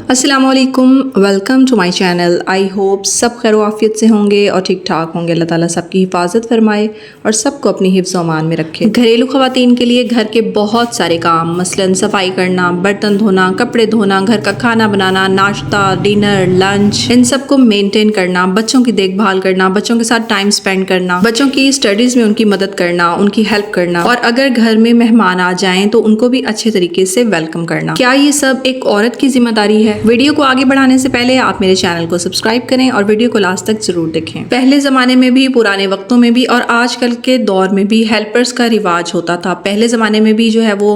अस्सलामुअलैकुम, welcome to my channel. I hope सब खैर आफियत से होंगे और ठीक ठाक होंगे। अल्लाह ताला सबकी हिफाजत फरमाए और सबको अपनी हिफ्ज़ अमान में रखे। घरेलू ख़वातीन के लिए घर के बहुत सारे काम, मसलन सफाई करना, बर्तन धोना, कपड़े धोना, घर का खाना बनाना, नाश्ता, डिनर, लंच, इन सब को मेंटेन करना, बच्चों की देखभाल करना, बच्चों के साथ टाइम स्पेंड करना, बच्चों की स्टडीज़ में उनकी मदद करना, उनकी हेल्प करना, और अगर घर में मेहमान आ जाएं तो उनको भी अच्छे तरीके से वेलकम करना। क्या ये सब एक औरत की जिम्मेदारी है? वीडियो को आगे बढ़ाने से पहले आप मेरे चैनल को सब्सक्राइब करें और वीडियो को लास्ट तक जरूर देखें। पहले ज़माने में भी, पुराने वक्तों में भी और आजकल के दौर में भी हेल्पर्स का रिवाज होता था। पहले ज़माने में भी जो है वो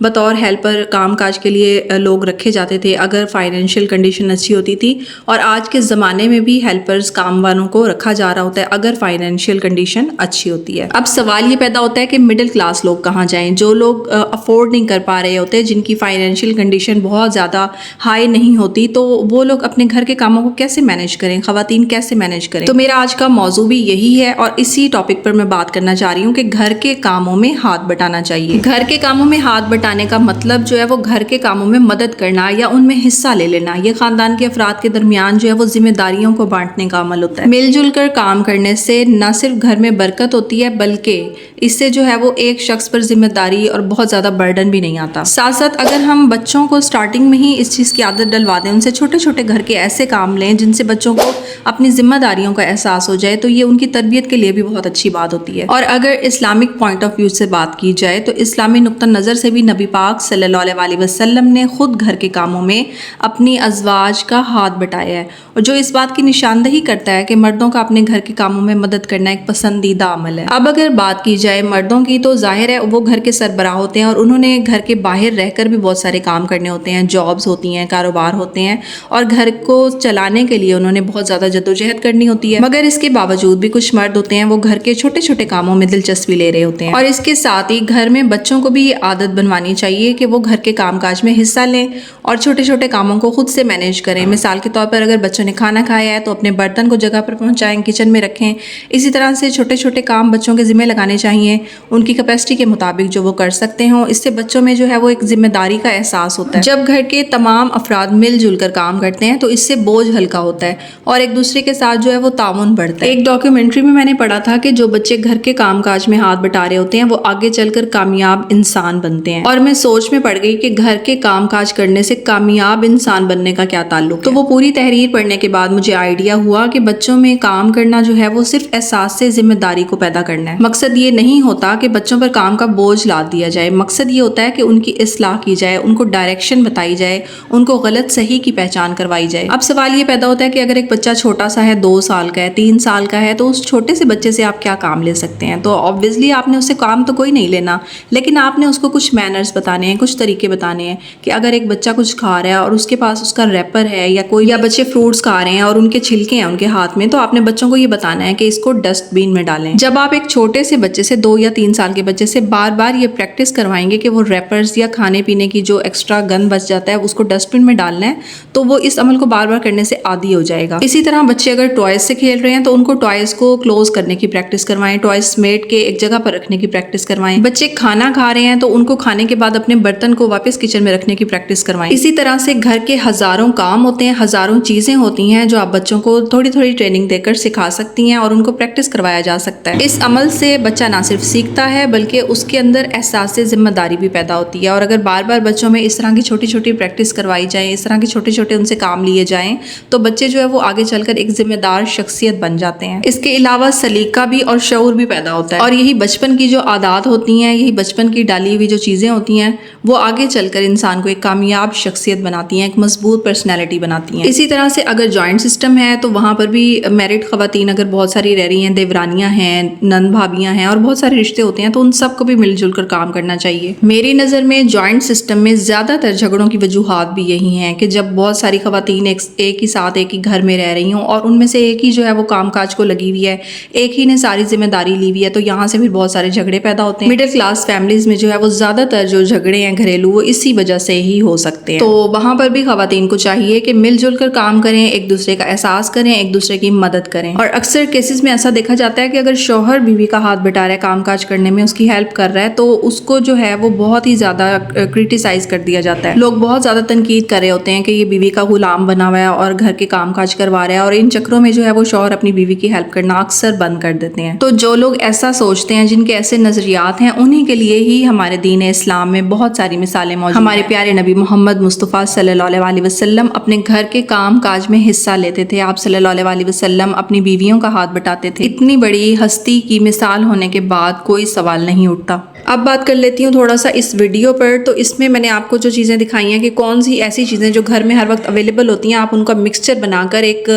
बतौर हेल्पर काम काज के लिए लोग रखे जाते थे अगर फाइनेंशियल कंडीशन अच्छी होती थी, और आज के ज़माने में भी हेल्पर्स काम वालों को रखा जा रहा होता है अगर फाइनेंशियल कंडीशन अच्छी होती है। अब सवाल ये पैदा होता है कि मिडिल क्लास लोग कहाँ जाएं, जो लोग अफोर्ड नहीं कर पा रहे होते, जिनकी फाइनेंशियल कंडीशन बहुत ज़्यादा हाई नहीं होती, तो वो लोग अपने घर के कामों को कैसे मैनेज करें, ख़वातीन कैसे मैनेज करें। तो मेरा आज का मौजू भी यही है और इसी टॉपिक पर मैं बात करना चाह रही हूँ कि घर के कामों में हाथ बटाना चाहिए। घर के कामों में हाथ बटाने का मतलब जो है वो घर के कामों में मदद करना या उनमें हिस्सा ले लेना। ये खानदान के अफराद के दरमियान जो है वो जिम्मेदारियों को बांटने का अमल होता है। मिलजुल कर काम करने से न सिर्फ घर में बरकत होती है, बल्कि इससे जो है वो एक शख्स पर जिम्मेदारी और बहुत ज़्यादा बर्डन भी नहीं आता। साथ साथ अगर हम बच्चों को स्टार्टिंग में ही इस चीज़ की आदत डलवा दें, उनसे छोटे छोटे घर के ऐसे काम लें जिनसे बच्चों को अपनी जिम्मेदारियों का एहसास हो जाए, तो ये उनकी तरबियत के लिए भी बहुत अच्छी बात होती है। और अगर इस्लामिक पॉइंट ऑफ व्यू से बात की जाए तो इस्लामी नुक्ता नज़र से भी नबी पाक सल्लल्लाहु अलैहि वसल्लम ने खुद घर के कामों में अपनी अज़वाज का हाथ बटाया है, और जो इस बात की निशानदही करता है कि मर्दों का अपने घर के कामों में मदद करना एक पसंदीदा अमल है। अब अगर बात की जाए मर्दों की, तो जाहिर है वो घर के सरबराह होते हैं और उन्होंने घर के बाहर रहकर भी बहुत सारे काम करने होते हैं, जॉब्स होती हैं, कारोबार होते हैं, और घर को चलाने के लिए उन्होंने बहुत ज़्यादा जद्दोजहद करनी होती है। मगर इसके बावजूद भी कुछ मर्द होते हैं वो घर के छोटे छोटे कामों में दिलचस्पी ले रहे होते हैं, और इसके साथ ही घर में बच्चों को भी ये आदत बनवानी चाहिए कि वो घर के कामकाज में हिस्सा लें और छोटे छोटे कामों को खुद से मैनेज करें। मिसाल के तौर पर अगर बच्चों ने खाना खाया है तो अपने बर्तन को जगह पर पहुँचाएँ, किचन में रखें। इसी तरह से छोटे छोटे काम बच्चों के ज़िम्मे लगाने चाहिए, उनकी कैपेसिटी के मुताबिक जो वो कर सकते हों। इससे बच्चों में जो है वो एक जिम्मेदारी का एहसास होता है। जब घर के तमाम अफराद मिलजुल कर काम करते हैं तो इससे बोझ हल्का होता है और एक दूसरे के साथ जो है वो ताउन बढ़ता है। एक डॉक्यूमेंट्री में मैंने पढ़ा था कि जो बच्चे घर के कामकाज में हाथ बटा रहे होते हैं वो आगे चलकर कामयाब इंसान बनते हैं, और मैं सोच में पड़ गई कि घर के कामकाज करने से कामयाब इंसान बनने का क्या ताल्लुक है। तो वो पूरी तहरीर पढ़ने के बाद मुझे आइडिया हुआ कि बच्चों में काम करना जो है वो सिर्फ एहसास से जिम्मेदारी को पैदा करना है। मकसद ये नहीं होता कि बच्चों पर काम का बोझ लाद दिया जाए, मकसद ये होता है कि उनकी इस्लाह की जाए, उनको डायरेक्शन बताई जाए, उनको गलत सही की पहचान करवाई जाए। अब सवाल ये पैदा होता है कि अगर एक बच्चा छोटा सा है, 2 साल का है, 3 साल का है, तो उस छोटे से बच्चे से आप क्या काम ले सकते हैं? तो ऑब्वियसली आपने उससे काम तो कोई नहीं लेना, लेकिन आपने उसको कुछ मैनर्स बताने हैं, कुछ तरीके बताने हैं कि अगर एक बच्चा कुछ खा रहा है और उसके पास उसका रैपर है या बच्चे फ्रूट्स खा रहे हैं और उनके छिलके हैं उनके हाथ में, तो आपने बच्चों को ये बताना है कि इसको डस्टबिन में डालें। जब आप एक छोटे से बच्चे से, 2 या 3 साल के बच्चे से बार बार ये प्रैक्टिस करवाएंगे कि वो रैपर्स या खाने पीने की जो एक्स्ट्रा गंद बच जाता है उसको डस्टबिन में डालना है, तो वो इस अमल को बार बार करने से आदी हो जाएगा। इसी तरह बच्चे अगर टॉयज से खेल रहे हैं तो उनको टॉयज को क्लोज करने की प्रैक्टिस करवाएं, टॉयज समेट के एक जगह पर रखने की प्रैक्टिस करवाएं। बच्चे खाना खा रहे हैं तो उनको खाने के बाद अपने बर्तन को वापस किचन में रखने की प्रैक्टिस करवाएं। इसी तरह से घर के हजारों काम होते हैं, हजारों चीजें होती हैं जो आप बच्चों को थोड़ी थोड़ी ट्रेनिंग देकर सिखा सकती हैं और उनको प्रैक्टिस करवाया जा सकता है। इस अमल से बच्चा ना सिर्फ सीखता है बल्कि उसके अंदर एहसास से जिम्मेदारी भी पैदा होती है। और अगर बार बार बच्चों में इस तरह की छोटी छोटी प्रैक्टिस करवाई जाए, इस तरह के छोटे छोटे उनसे काम लिए जाएं, तो बच्चे जो है वो आगे चलकर एक जिम्मेदार शख्सियत बन जाते हैं। इसके अलावा सलीका भी और शऊर भी पैदा होता है, और यही बचपन की जो आदत होती हैं, यही बचपन की डाली हुई जो चीज़ें होती हैं, वो आगे चलकर इंसान को एक कामयाब शख्सियत बनाती हैं, एक मजबूत पर्सनैलिटी बनाती हैं। इसी तरह से अगर जॉइंट सिस्टम है तो वहाँ पर भी मैरिड ख़वातीन अगर बहुत सारी रह रही हैं, देवरानियाँ हैं, नंद भाभियाँ हैं और बहुत सारे रिश्ते होते हैं, तो उन सबको भी मिलजुल कर काम करना चाहिए। मेरी नज़र में जॉइंट सिस्टम में ज़्यादातर झगड़ों की वजूहात भी यही हैं कि जब बहुत सारी ख़वातीन एक ही साथ एक ही घर में रह रही हों और उनमें से एक ही जो है वो कामकाज को लगी हुई है, एक ही ने सारी जिम्मेदारी ली हुई है, तो यहाँ से फिर बहुत सारे झगड़े पैदा होते हैं। मिडिल क्लास फैमिलीज में जो है वो ज़्यादातर जो झगड़े हैं घरेलू, वो इसी वजह से ही हो सकते हैं। तो वहाँ पर भी ख़वातीन को चाहिए कि मिलजुल कर काम करें, एक दूसरे का एहसास करें, एक दूसरे की मदद करें। और अक्सर केसेस में ऐसा देखा जाता है कि अगर शौहर बीवी का हाथ बटा रहा है, कामकाज करने में उसकी हेल्प कर रहा है, तो उसको जो है वो बहुत ही ज़्यादा क्रिटिसाइज कर दिया जाता है। लोग बहुत ज़्यादा तनकीद कर रहे होते हैं कि ये बीवी का गुलाम बना हुआ है और घर के काम काज करवा रहा है, और इन चक्रों में जो है वो शौहर अपनी बीवी की हेल्प करना अक्सर बंद कर देते हैं। तो जो लोग ऐसा सोचते हैं, जिनके ऐसे नजरियात हैं, उन्हीं के लिए ही हमारे दीन इस्लाम में बहुत सारी मिसालें मौजूद हैं। हमारे प्यारे नबी मोहम्मद मुस्तफ़ा सल्लल्लाहु अलैहि वसल्लम अपने घर के काम काज में हिस्सा लेते थे। आप सल्लल्लाहु अलैहि वसल्लम अपनी बीवियों का हाथ बटाते थे। इतनी बड़ी हस्ती की मिसाल होने के बाद कोई सवाल नहीं उठता। अब बात कर लेती हूँ थोड़ा सा इस वीडियो पर। तो इसमें मैंने आपको जो चीज़ें दिखाई हैं कि कौन सी ऐसी चीज़ें जो घर में हर वक्त अवेलेबल होती हैं, आप उनका मिक्सचर बनाकर एक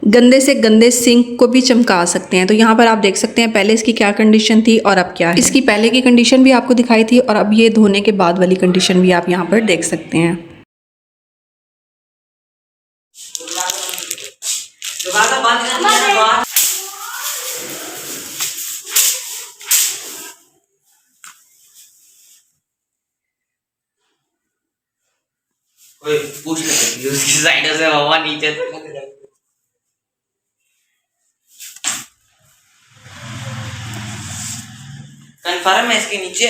गंदे से गंदे सिंक को भी चमका सकते हैं। तो यहाँ पर आप देख सकते हैं पहले इसकी क्या कंडीशन थी और अब क्या है। इसकी पहले की कंडीशन भी आपको दिखाई थी और अब ये धोने के बाद वाली कंडीशन भी आप यहाँ पर देख सकते हैं। कोई पूछ ले सकती है उसकी साइड से हवा नीचे कंफर्म है इसके नीचे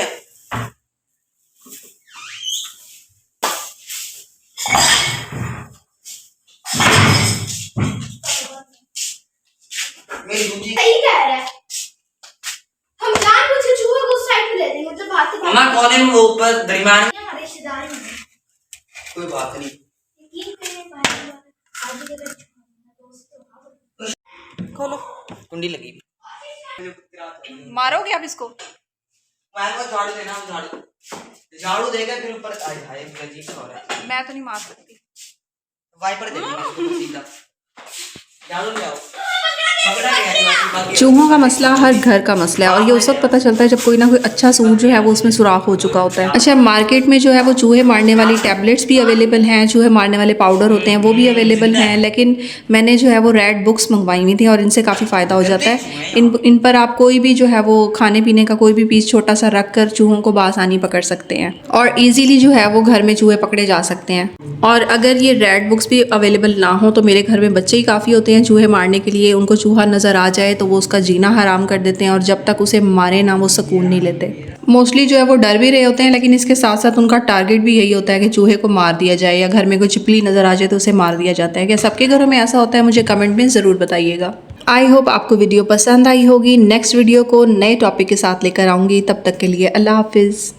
मेरी दूसरी सही कह रहा है। हम जानबूझ के चूहे को उस साइड पे ले देंगे, मतलब बात तो मम्मा कोने में वो ऊपर दरमियान हमारे रिश्तेदार हैं। कोई बात नहीं। यकीन करें भाई, आज के दिन दोस्त खोलो कुंडी लगी मारोगे आप इसको? मैं को झाड़ू देना, झाड़ू देगा फिर ऊपर आए हाय अजीब सा हो रहा है। मैं तो नहीं मार सकती। वाइपर दे दीजिए सीधा झाड़ू ले आओ। पकड़ा गया चूहों का मसला हर घर का मसला है और ये उस वक्त पता चलता है जब कोई ना कोई अच्छा सूट जो है वो उसमें सुराख हो चुका होता है। अच्छा, मार्केट में जो है वो चूहे मारने वाली टैबलेट्स भी अवेलेबल हैं, चूहे मारने वाले पाउडर होते हैं वो भी अवेलेबल हैं, लेकिन मैंने जो है वो रेड बुक्स मंगवाई हुई थी और इनसे काफ़ी फ़ायदा हो जाता है। इन पर आप कोई भी जो है वो खाने पीने का कोई भी पीस छोटा सा रख कर चूहों को बासानी पकड़ सकते हैं और ईजीली जो है वो घर में चूहे पकड़े जा सकते हैं। और अगर ये रेड बुक्स भी अवेलेबल ना हो तो मेरे घर में बच्चे ही काफ़ी होते हैं चूहे मारने के लिए। उनको चूहा नज़र आ जाए तो वो उसका जीना हराम कर देते हैं और जब तक उसे मारे ना वो सुकून नहीं लेते। मोस्टली जो है वो डर भी रहे होते हैं, लेकिन इसके साथ साथ उनका टारगेट भी यही होता है कि चूहे को मार दिया जाए, या घर में कोई चिपली नज़र आ जाए तो उसे मार दिया जाता है। क्या सबके घरों में ऐसा होता है? मुझे कमेंट में ज़रूर बताइएगा। आई होप आपको वीडियो पसंद आई होगी। नेक्स्ट वीडियो को नए टॉपिक के साथ लेकर आऊँगी, तब तक के लिए अल्लाह हाफिज़।